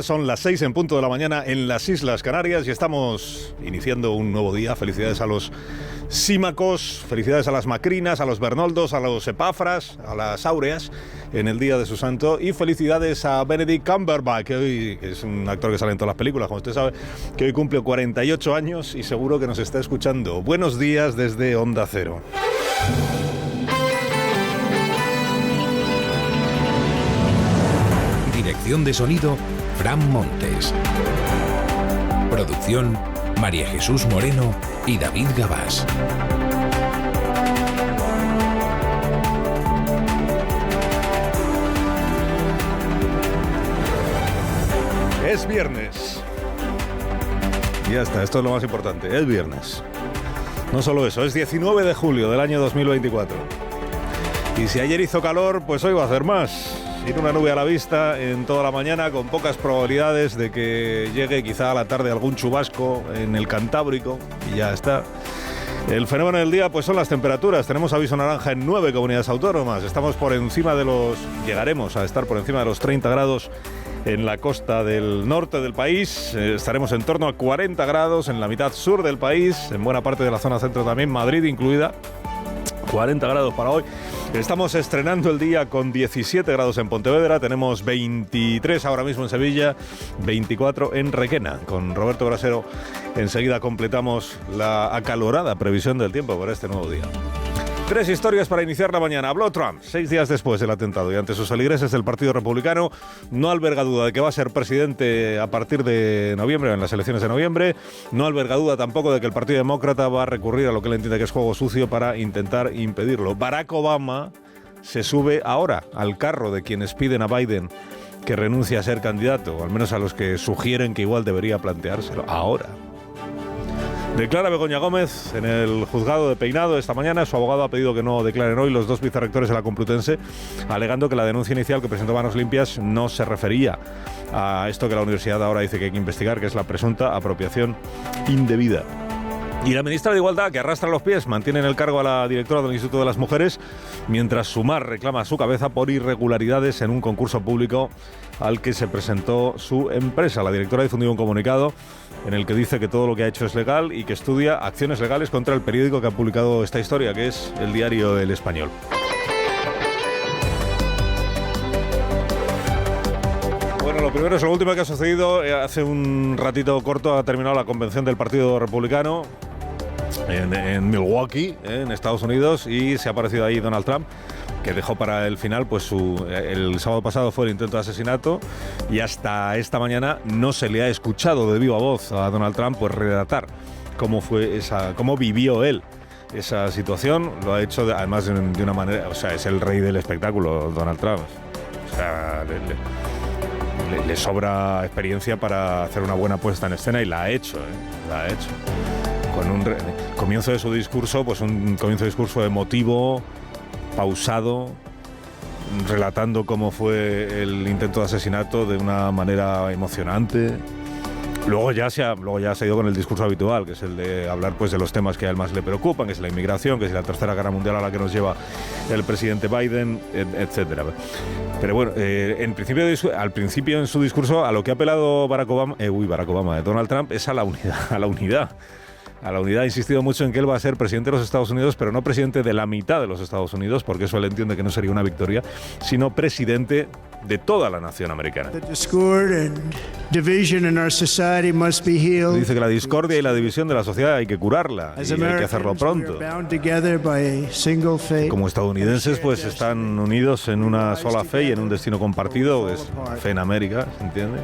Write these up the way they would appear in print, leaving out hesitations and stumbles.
Son las 6 en punto de la mañana en las Islas Canarias y estamos iniciando un nuevo día. Felicidades a los símacos, felicidades a las macrinas, a los bernoldos, a los epáfras, a las áureas en el día de su santo, y felicidades a Benedict Cumberbatch, que hoy es un actor que sale en todas las películas, como usted sabe, que hoy cumple 48 años y seguro que nos está escuchando. Buenos días desde Onda Cero. Dirección de sonido, Fran Montes. Producción, María Jesús Moreno y David Gabás. Es viernes. Ya está, esto es lo más importante, es viernes. No solo eso, es 19 de julio del año 2024. Y si ayer hizo calor, pues hoy va a hacer más. Tiene una nube a la vista en toda la mañana, con pocas probabilidades de que llegue quizá a la tarde algún chubasco en el Cantábrico, y ya está. El fenómeno del día pues son las temperaturas. Tenemos aviso naranja en 9 comunidades autónomas. Estamos por encima de llegaremos a estar por encima de los 30 grados en la costa del norte del país. Estaremos en torno a 40 grados en la mitad sur del país, en buena parte de la zona centro también, Madrid incluida. 40 grados para hoy. Estamos estrenando el día con 17 grados en Pontevedra, tenemos 23 ahora mismo en Sevilla, 24 en Requena. Con Roberto Brasero enseguida completamos la acalorada previsión del tiempo para este nuevo día. 3 historias para iniciar la mañana. Habló Trump 6 días después del atentado y ante sus feligreses del Partido Republicano no alberga duda de que va a ser presidente a partir de noviembre, en las elecciones de noviembre. No alberga duda tampoco de que el Partido Demócrata va a recurrir a lo que él entiende que es juego sucio para intentar impedirlo. Barack Obama se sube ahora al carro de quienes piden a Biden que renuncie a ser candidato, o al menos a los que sugieren que igual debería planteárselo ahora. Declara Begoña Gómez en el juzgado de Peinado esta mañana. Su abogado ha pedido que no declaren hoy los 2 vicerrectores de la Complutense, alegando que la denuncia inicial que presentó Manos Limpias no se refería a esto que la universidad ahora dice que hay que investigar, que es la presunta apropiación indebida. Y la ministra de Igualdad, que arrastra los pies, mantiene en el cargo a la directora del Instituto de las Mujeres, mientras Sumar reclama su cabeza por irregularidades en un concurso público al que se presentó su empresa. La directora ha difundido un comunicado en el que dice que todo lo que ha hecho es legal y que estudia acciones legales contra el periódico que ha publicado esta historia, que es el diario El Español. Bueno, lo primero es lo último que ha sucedido. Hace un ratito corto ha terminado la convención del Partido Republicano en Milwaukee, en Estados Unidos, y se ha aparecido ahí Donald Trump, que dejó para el final, pues el sábado pasado fue el intento de asesinato, y hasta esta mañana no se le ha escuchado de viva voz a Donald Trump pues relatar cómo vivió él esa situación. Lo ha hecho además de una manera, o sea, es el rey del espectáculo Donald Trump. O sea, le sobra experiencia para hacer una buena puesta en escena, y la ha hecho, la ha hecho. Con un comienzo de su discurso, pues un comienzo de discurso emotivo, pausado, relatando cómo fue el intento de asesinato de una manera emocionante. Luego ya se ha ido con el discurso habitual, que es el de hablar pues de los temas que a él más le preocupan, que es la inmigración, que es la tercera guerra mundial a la que nos lleva el presidente Biden, etcétera. Pero bueno, al principio en su discurso a lo que ha apelado Donald Trump es a la unidad. Ha insistido mucho en que él va a ser presidente de los Estados Unidos, pero no presidente de la mitad de los Estados Unidos, porque eso él entiende que no sería una victoria, sino presidente de toda la nación americana. Dice que la discordia y la división de la sociedad hay que curarla, y hay que hacerlo pronto. Como estadounidenses, pues están unidos en una sola fe y en un destino compartido, es fe en América, ¿se entiende?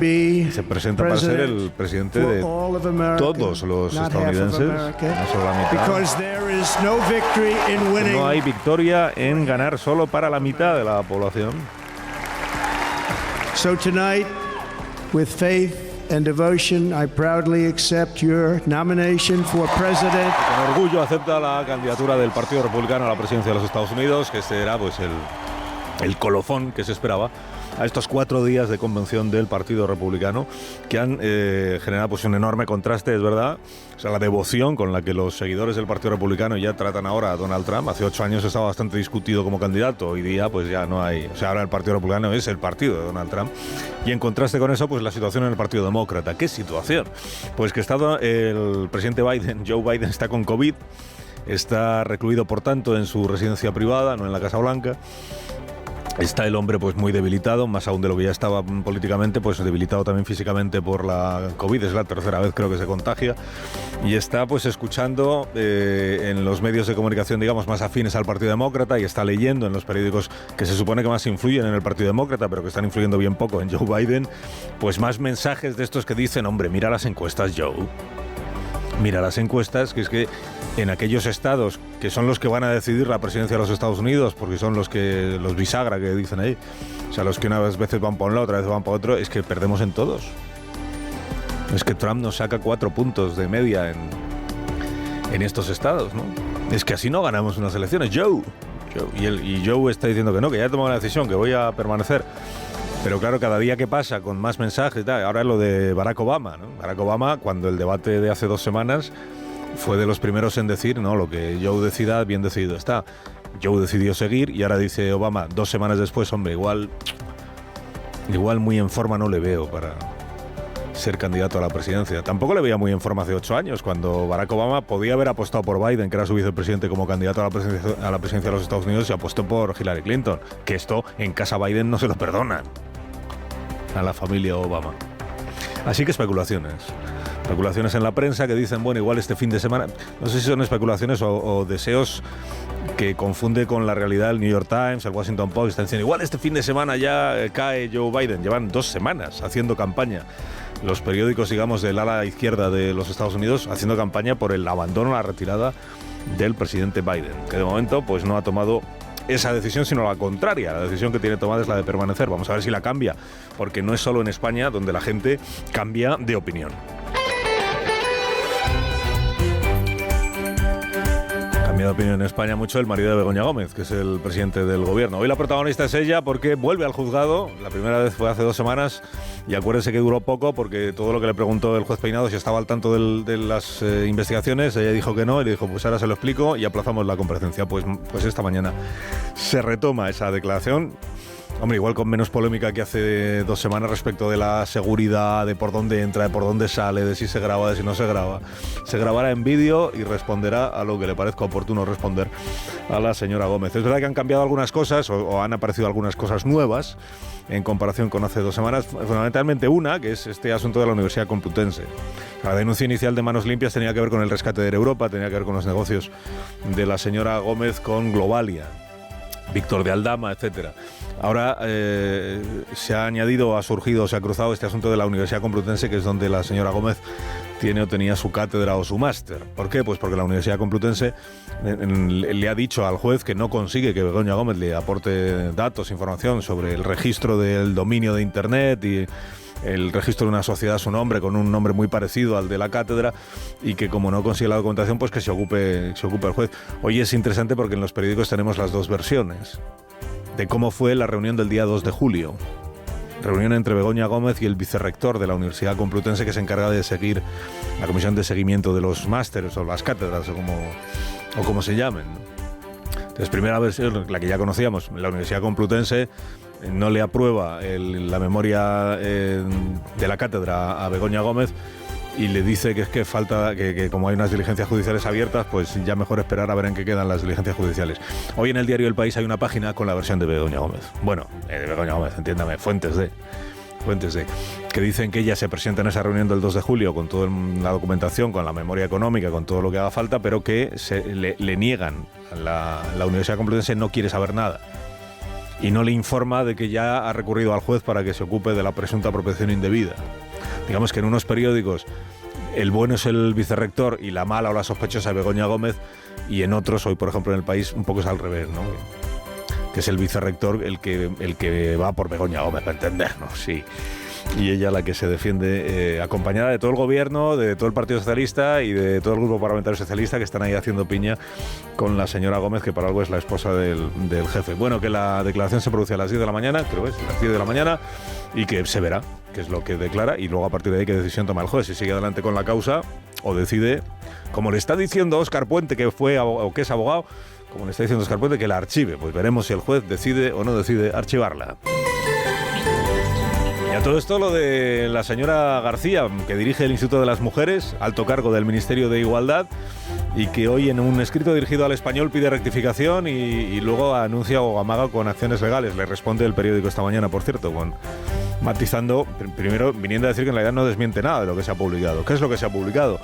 Y se presenta para ser el presidente de todos los estadounidenses, no solo la mitad. No hay victoria en ganar solo para la mitad de la población. So tonight, with faith and devotion, I proudly accept your nomination for president. Con orgullo acepta la candidatura del Partido Republicano a la presidencia de los Estados Unidos, que este era pues el colofón que se esperaba a estos 4 días de convención del Partido Republicano, que han generado pues un enorme contraste, es verdad. O sea, la devoción con la que los seguidores del Partido Republicano ya tratan ahora a Donald Trump. Hace 8 años estaba bastante discutido como candidato, hoy día pues ya no hay. O sea, ahora el Partido Republicano es el partido de Donald Trump. Y en contraste con eso, pues la situación en el Partido Demócrata. ¿Qué situación? Pues que el presidente Biden, Joe Biden, está con COVID, está recluido por tanto en su residencia privada, no en la Casa Blanca. Está el hombre pues muy debilitado, más aún de lo que ya estaba políticamente, pues debilitado también físicamente por la COVID, es la tercera vez creo que se contagia, y está pues escuchando en los medios de comunicación, digamos, más afines al Partido Demócrata, y está leyendo en los periódicos que se supone que más influyen en el Partido Demócrata, pero que están influyendo bien poco en Joe Biden, pues más mensajes de estos que dicen, hombre, mira las encuestas, Joe. Mira las encuestas, que es que en aquellos estados que son los que van a decidir la presidencia de los Estados Unidos, porque son los bisagra que dicen ahí, o sea, los que unas veces van por un lado, otra vez van por otro, es que perdemos en todos. Es que Trump nos saca 4 puntos de media en estos estados, ¿no? Es que así no ganamos unas elecciones. Joe. Y Joe está diciendo que no, que ya he tomado la decisión, que voy a permanecer. Pero claro, cada día que pasa con más mensajes, ahora es lo de Barack Obama, ¿no? Barack Obama, cuando el debate de hace 2 semanas fue de los primeros en decir, no, lo que Joe decida, bien decidido está. Joe decidió seguir y ahora dice Obama, 2 semanas después, hombre, igual muy en forma no le veo para ser candidato a la presidencia. Tampoco le veía muy en forma hace 8 años, cuando Barack Obama podía haber apostado por Biden, que era su vicepresidente, como candidato a la presidencia de los Estados Unidos, y apostó por Hillary Clinton, que esto en casa Biden no se lo perdonan a la familia Obama. Así que especulaciones en la prensa que dicen, bueno, igual este fin de semana, no sé si son especulaciones o deseos que confunde con la realidad el New York Times, el Washington Post, están diciendo, igual este fin de semana ya cae Joe Biden. Llevan 2 semanas haciendo campaña los periódicos, digamos, del ala izquierda de los Estados Unidos, haciendo campaña por el abandono, la retirada del presidente Biden, que de momento pues no ha tomado esa decisión, sino la contraria. La decisión que tiene tomada es la de permanecer. Vamos a ver si la cambia, porque no es solo en España donde la gente cambia de opinión. Cambia de opinión en España mucho el marido de Begoña Gómez, que es el presidente del gobierno. Hoy la protagonista es ella, porque vuelve al juzgado. La primera vez fue hace 2 semanas, y acuérdense que duró poco, porque todo lo que le preguntó el juez Peinado, si estaba al tanto de las investigaciones, ella dijo que no, y le dijo, pues ahora se lo explico, y aplazamos la comparecencia. Pues esta mañana se retoma esa declaración. Hombre, igual con menos polémica que hace 2 semanas respecto de la seguridad, de por dónde entra, de por dónde sale, de si se graba, de si no se graba. Se grabará en vídeo y responderá a lo que le parezca oportuno responder a la señora Gómez. Es verdad que han cambiado algunas cosas o han aparecido algunas cosas nuevas en comparación con hace 2 semanas. Fundamentalmente una, que es este asunto de la Universidad Complutense. La denuncia inicial de Manos Limpias tenía que ver con el rescate de Europa, tenía que ver con los negocios de la señora Gómez con Globalia, Víctor de Aldama, etcétera. Ahora se ha añadido, ha surgido, se ha cruzado este asunto de la Universidad Complutense, que es donde la señora Gómez tiene o tenía su cátedra o su máster. ¿Por qué? Pues porque la Universidad Complutense le ha dicho al juez que no consigue que Begoña Gómez le aporte datos, información sobre el registro del dominio de Internet y el registro de una sociedad a su nombre, con un nombre muy parecido al de la cátedra, y que como no consigue la documentación, pues que se ocupe el juez. Hoy es interesante porque en los periódicos tenemos las 2 versiones de cómo fue la reunión del día 2 de julio. Reunión entre Begoña Gómez y el vicerrector de la Universidad Complutense, que se encarga de seguir la comisión de seguimiento de los másteres o las cátedras o como se llamen. Entonces, primera versión, la que ya conocíamos, la Universidad Complutense no le aprueba la memoria de la cátedra a Begoña Gómez y le dice que es que falta, que como hay unas diligencias judiciales abiertas, pues ya mejor esperar a ver en qué quedan las diligencias judiciales. Hoy en el diario El País hay una página con la versión de Begoña Gómez. Bueno, de Begoña Gómez, entiéndame, fuentes de, que dicen que ella se presenta en esa reunión del 2 de julio con toda la documentación, con la memoria económica, con todo lo que haga falta, pero que le niegan. La Universidad Complutense no quiere saber nada y no le informa de que ya ha recurrido al juez para que se ocupe de la presunta apropiación indebida. Digamos que en unos periódicos el bueno es el vicerrector y la mala o la sospechosa es Begoña Gómez, y en otros, hoy por ejemplo en El País, un poco es al revés, ¿no? Que es el vicerrector el que va por Begoña Gómez, para entendernos, sí. y ella la que se defiende, acompañada de todo el gobierno, de todo el Partido Socialista y de todo el grupo parlamentario socialista, que están ahí haciendo piña con la señora Gómez, que por algo es la esposa del jefe. Bueno, que la declaración se produce a las 10 de la mañana, creo que es, a las 10 de la mañana, y que se verá qué es lo que declara, y luego a partir de ahí qué decisión toma el juez, si sigue adelante con la causa o decide, como le está diciendo Óscar Puente, que fue o que es abogado, como le está diciendo Óscar Puente, que la archive. Pues veremos si el juez decide o no decide archivarla. Y a todo esto lo de la señora García, que dirige el Instituto de las Mujeres, alto cargo del Ministerio de Igualdad, y que hoy en un escrito dirigido al Español pide rectificación y luego anuncia o amaga con acciones legales. Le responde el periódico esta mañana, por cierto, matizando, primero viniendo a decir que en realidad no desmiente nada de lo que se ha publicado. ¿Qué es lo que se ha publicado?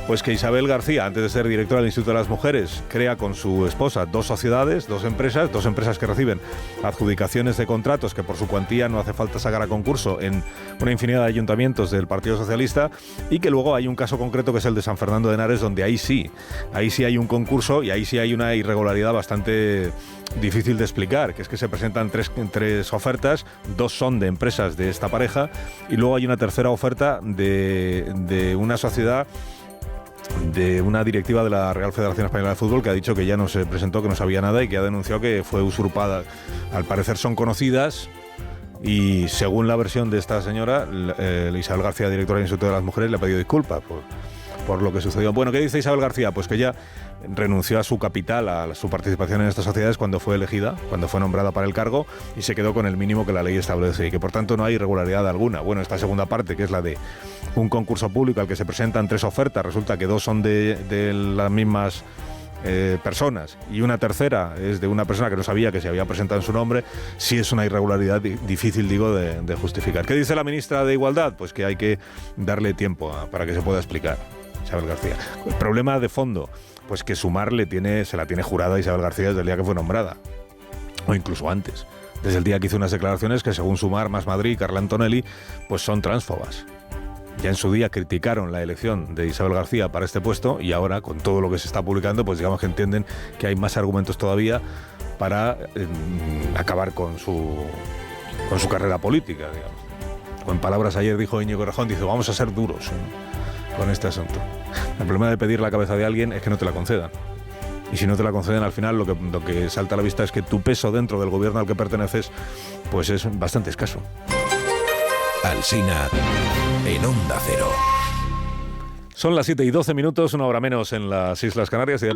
Pues que Isabel García, antes de ser directora del Instituto de las Mujeres, crea con su esposa dos sociedades, dos empresas que reciben adjudicaciones de contratos que por su cuantía no hace falta sacar a concurso en una infinidad de ayuntamientos del Partido Socialista, y que luego hay un caso concreto que es el de San Fernando de Henares, donde ahí sí hay un concurso y ahí sí hay una irregularidad bastante difícil de explicar, que es que se presentan tres ofertas, dos son de empresas de esta pareja y luego hay una tercera oferta de una sociedad, de una directiva de la Real Federación Española de Fútbol, que ha dicho que ya no se presentó, que no sabía nada y que ha denunciado que fue usurpada. Al parecer son conocidas y, según la versión de esta señora, Isabel García, directora del Instituto de las Mujeres, le ha pedido disculpas por lo que sucedió. Bueno, ¿qué dice Isabel García? Pues que ella renunció a su capital, a su participación en estas sociedades cuando fue elegida, cuando fue nombrada para el cargo, y se quedó con el mínimo que la ley establece y que por tanto no hay irregularidad alguna. Bueno, esta segunda parte, que es la de un concurso público al que se presentan tres ofertas, resulta que dos son de las mismas personas y una tercera es de una persona que no sabía que se había presentado en su nombre. Sí es una irregularidad difícil, digo, de justificar. ¿Qué dice la ministra de Igualdad? Pues que hay que darle tiempo para que se pueda explicar. Isabel García. El problema de fondo, pues que Sumar se la tiene jurada a Isabel García desde el día que fue nombrada, o incluso antes, desde el día que hizo unas declaraciones que, según Sumar, Más Madrid y Carla Antonelli, pues son transfobas. Ya en su día criticaron la elección de Isabel García para este puesto, y ahora, con todo lo que se está publicando, pues digamos que entienden que hay más argumentos todavía para acabar con su carrera política, digamos. O en palabras, ayer dijo Íñigo Errejón, dice, vamos a ser duros con este asunto. El problema de pedir la cabeza de alguien es que no te la concedan. Y si no te la conceden, al final lo que salta a la vista es que tu peso dentro del gobierno al que perteneces pues es bastante escaso. Alsina en Onda Cero. Son las 7:12, una hora menos en las Islas Canarias, y de